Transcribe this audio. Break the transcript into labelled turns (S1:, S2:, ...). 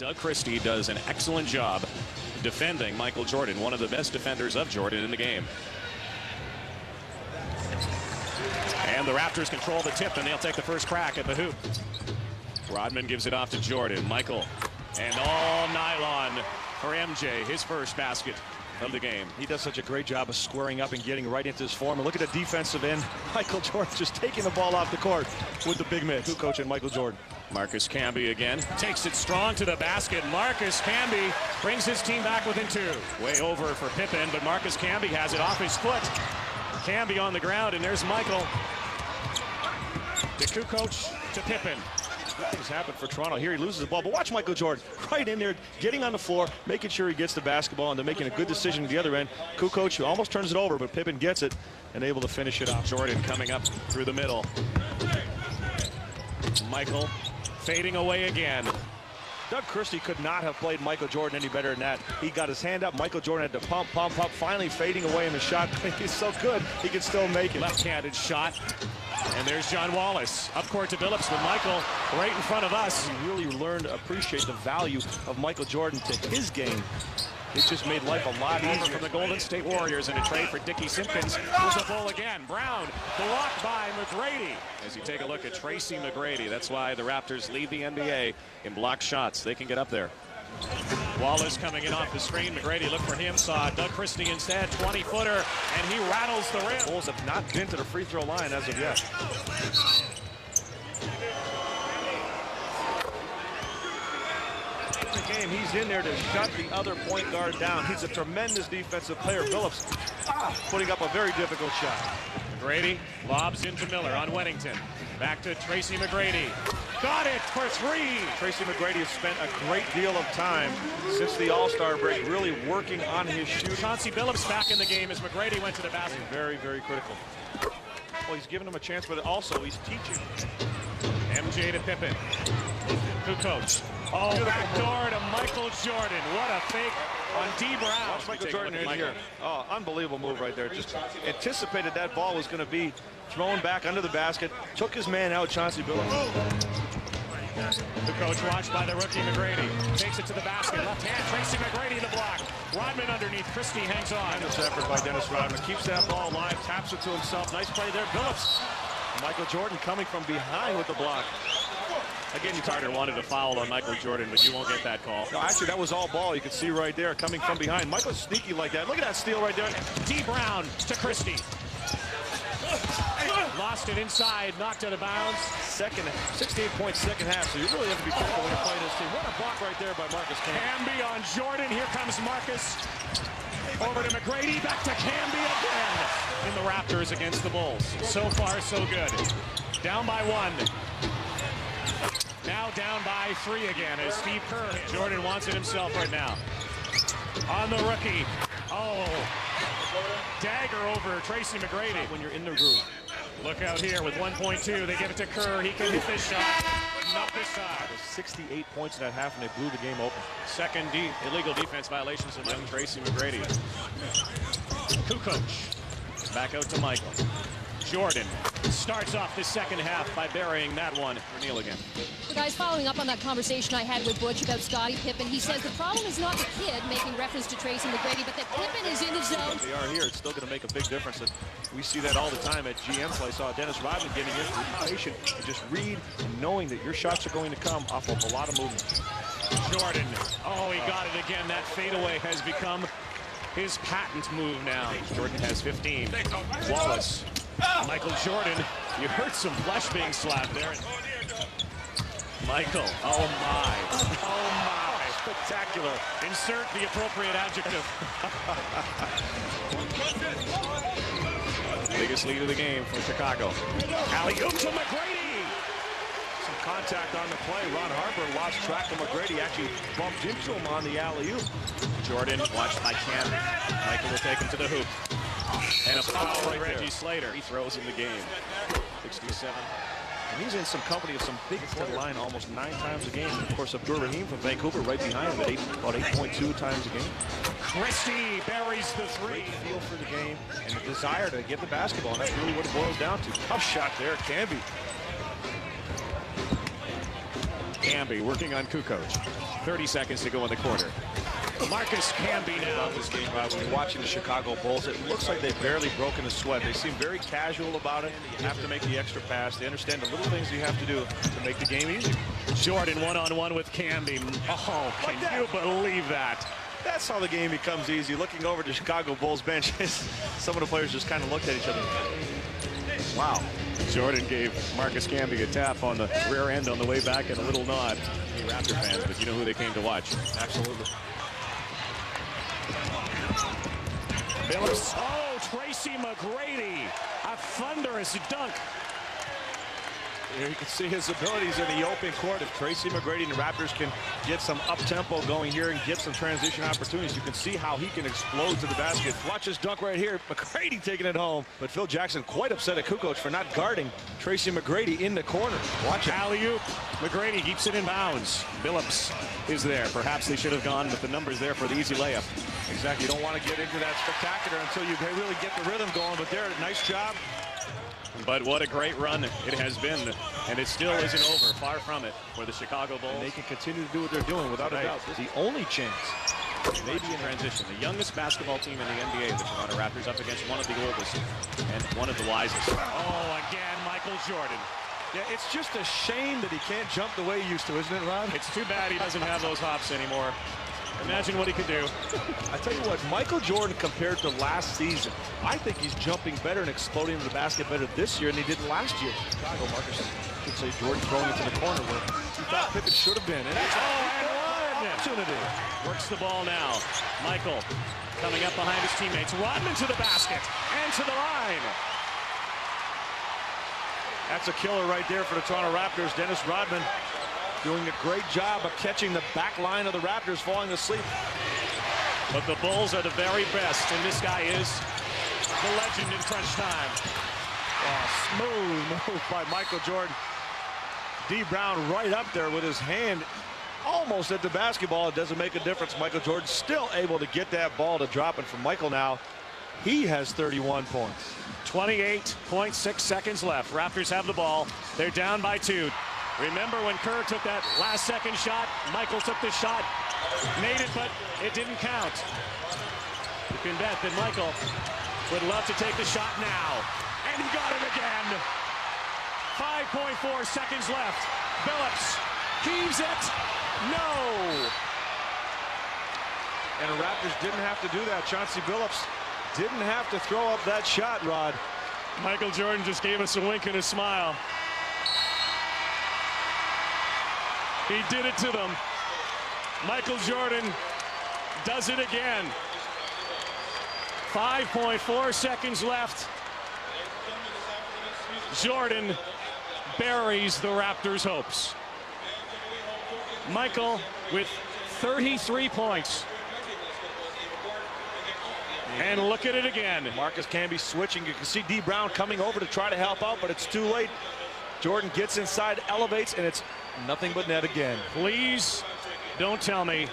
S1: Doug Christie does an excellent job defending Michael Jordan, one of the best defenders of Jordan in the game. And the Raptors control the tip, and they'll take the first crack at the hoop. Rodman gives it off to Jordan. Michael, and all nylon for MJ, his first basket of the game.
S2: He does such a great job of squaring up and getting right into his form. And look at the defensive end. Michael Jordan just taking the ball off the court with the big man. Who coaching Michael Jordan?
S1: Marcus Camby again. Takes it strong to the basket. Marcus Camby brings his team back within two. Way over for Pippen, but Marcus Camby has it off his foot. Camby on the ground, and there's Michael. The Kukoc to Pippen.
S2: Good things happen for Toronto. Here he loses the ball, but watch Michael Jordan right in there, getting on the floor, making sure he gets the basketball, and they're making a good decision at the other end. Kukoc almost turns it over, but Pippen gets it and able to finish it off.
S1: Jordan coming up through the middle. Michael fading away again.
S2: Doug Christie could not have played Michael Jordan any better than that. He got his hand up. Michael Jordan had to pump, finally fading away in the shot. He's so good, he can still make it.
S1: Left-handed shot. And there's John Wallace. Up court to Billups with Michael right in front of us.
S2: He really learned to appreciate the value of Michael Jordan to his game. It just made life a lot easier.
S1: From the Golden State Warriors in a trade for Dickie Simpkins. Who's a bull again. Brown blocked by McGrady. As you take a look at Tracy McGrady, that's why the Raptors lead the NBA in blocked shots. They can get up there. Wallace coming in off the screen. McGrady looked for him, saw Doug Christie instead. 20-footer, and he rattles the rim.
S2: Bulls have not been to the free throw line as of yet. The game, he's in there to shut the other point guard down. He's a tremendous defensive player. Billups putting up a very difficult shot.
S1: McGrady lobs into Miller on Wennington. Back to Tracy McGrady. Got it for three.
S2: Tracy McGrady has spent a great deal of time since the All-Star break really working on his shoot.
S1: Chauncey Billups back in the game as McGrady went to the basket.
S2: Very, very critical. Well, he's giving him a chance, but also he's teaching.
S1: MJ to Pippen. Kukoc. Oh, backdoor to Michael Jordan. What a fake on D. Brown.
S2: Watch Michael Jordan in here. Oh, unbelievable move right there. Just anticipated that ball was going to be thrown back under the basket. Took his man out, Chauncey Billups.
S1: Kukoc watched by the rookie McGrady. Takes it to the basket. Left hand, Tracy McGrady the block. Rodman underneath. Christie hangs on.
S2: This effort by Dennis Rodman. Keeps that ball alive, taps it to himself. Nice play there. Billups. Michael Jordan coming from behind with the block.
S1: Again, Carter wanted a foul on Michael Jordan, but you won't get that call.
S2: No, actually, that was all ball. You can see right there coming from behind. Michael's sneaky like that. Look at that steal right there.
S1: D. Brown to Christie. Lost it inside, knocked out of bounds.
S2: 16-point second half, so you really have to be careful when you're playing this team. What a block right there by Marcus Camby.
S1: Camby on Jordan. Here comes Marcus. Over to McGrady, back to Camby again. In the Raptors against the Bulls. So far, so good. Down by one. Now down by three again as Steve Kerr. Jordan wants it himself right now. On the rookie. Oh. Dagger over Tracy McGrady.
S2: When you're in the groove.
S1: Look out here with 1.2. They give it to Kerr. He can hit this shot. Not this side.
S2: 68 points in that half, and they blew the game open.
S1: Second illegal defense violations of young Tracy McGrady. Kukoc. Back out to Michael. Jordan starts off the second half by burying that one. Neil again.
S3: Well, guys, following up on that conversation I had with Butch about Scottie Pippen, he says the problem is not the kid, making reference to Tracy McGrady, but that Pippen is in the zone.
S2: They are here. It's still going to make a big difference. We see that all the time at GM. So I saw Dennis Rodman getting in, patient, and just read and knowing that your shots are going to come off of a lot of movement.
S1: Jordan. Oh, he got it again. That fadeaway has become his patent move now. Jordan has 15. Wallace. Michael Jordan, you heard some flesh being slapped there. Michael, oh my,
S2: spectacular.
S1: Insert the appropriate adjective. Biggest lead of the game for Chicago. Alley-oop to McGrady.
S2: Some contact on the play. Ron Harper lost track of McGrady, actually bumped into him on the alley-oop.
S1: Jordan watched by Cam. Michael will take him to the hoop. And a foul right Reggie Slater. He throws in the game. 67.
S2: And he's in some company of some big front line almost 9 times a game. Of course, Abdur Rahim from Vancouver right behind him at about 8.2 times a game.
S1: Christie buries the three.
S2: Great feel for the game and the desire to get the basketball, and that's really what it boils down to. Tough shot there, Camby.
S1: Camby working on Kukoc. 30 seconds to go in the quarter. Marcus Camby now.
S2: This game, Rod, when you're watching the Chicago Bulls, it looks like they've barely broken a sweat. They seem very casual about it. You have to make the extra pass. They understand the little things you have to do to make the game easy.
S1: Jordan one-on-one with Camby. Oh, can you believe that?
S2: That's how the game becomes easy. Looking over the Chicago Bulls bench, some of the players just kind of looked at each other. Wow.
S1: Jordan gave Marcus Camby a tap on the rear end on the way back and a little nod. Hey, Raptor fans, but you know who they came to watch.
S2: Absolutely.
S1: Phillips. Oh, Tracy McGrady. A thunderous dunk.
S2: Here you can see his abilities in the open court. If Tracy McGrady and the Raptors can get some up-tempo going here and get some transition opportunities, you can see how he can explode to the basket. Watch this dunk right here. McGrady taking it home. But Phil Jackson quite upset at Kukoc for not guarding Tracy McGrady in the corner. Watch it.
S1: Alley-oop. McGrady keeps it in bounds. Phillips is there. Perhaps they should have gone with the numbers there for the easy layup.
S2: Exactly. You don't want to get into that spectacular until you really get the rhythm going. But there, nice job.
S1: But what a great run it has been, and it still isn't over. Far from it for the Chicago Bulls.
S2: And they can continue to do what they're doing without a doubt. The only chance.
S1: Maybe in transition. The youngest basketball team in the NBA, the Toronto Raptors, up against one of the oldest and one of the wisest. Oh, again, Michael Jordan.
S2: Yeah, it's just a shame that he can't jump the way he used to, isn't it, Ron?
S1: It's too bad he doesn't have those hops anymore. Imagine what he could do.
S2: I tell you what, Michael Jordan compared to last season, I think he's jumping better and exploding into the basket better this year than he did last year. Chicago, Marcus should say Jordan throwing into the corner where he thought Pippen should have been. And that's
S1: one opportunity. Works the ball now. Michael coming up behind his teammates. Rodman to the basket and to the line.
S2: That's a killer right there for the Toronto Raptors. Dennis Rodman doing a great job of catching the back line of the Raptors falling asleep.
S1: But the Bulls are the very best, and this guy is the legend in crunch time.
S2: Oh, smooth move by Michael Jordan. D. Brown right up there with his hand almost at the basketball. It doesn't make a difference. Michael Jordan still able to get that ball to drop it from Michael now. He has 31 points.
S1: 28.6 seconds left. Raptors have the ball. They're down by 2. Remember when Kerr took that last-second shot? Michael took the shot, made it, but it didn't count. You can bet that Michael would love to take the shot now. And he got it again. 5.4 seconds left. Phillips heaves it. No.
S2: And the Raptors didn't have to do that. Chauncey Billups didn't have to throw up that shot, Rod.
S1: Michael Jordan just gave us a wink and a smile. He did it to them. Michael Jordan does it again. 5.4 seconds left. Jordan buries the Raptors' hopes. Michael with 33 points. And look at it again.
S2: Marcus Camby switching. You can see D. Brown coming over to try to help out, but it's too late. Jordan gets inside, elevates, and it's nothing but net again.
S1: Please don't tell me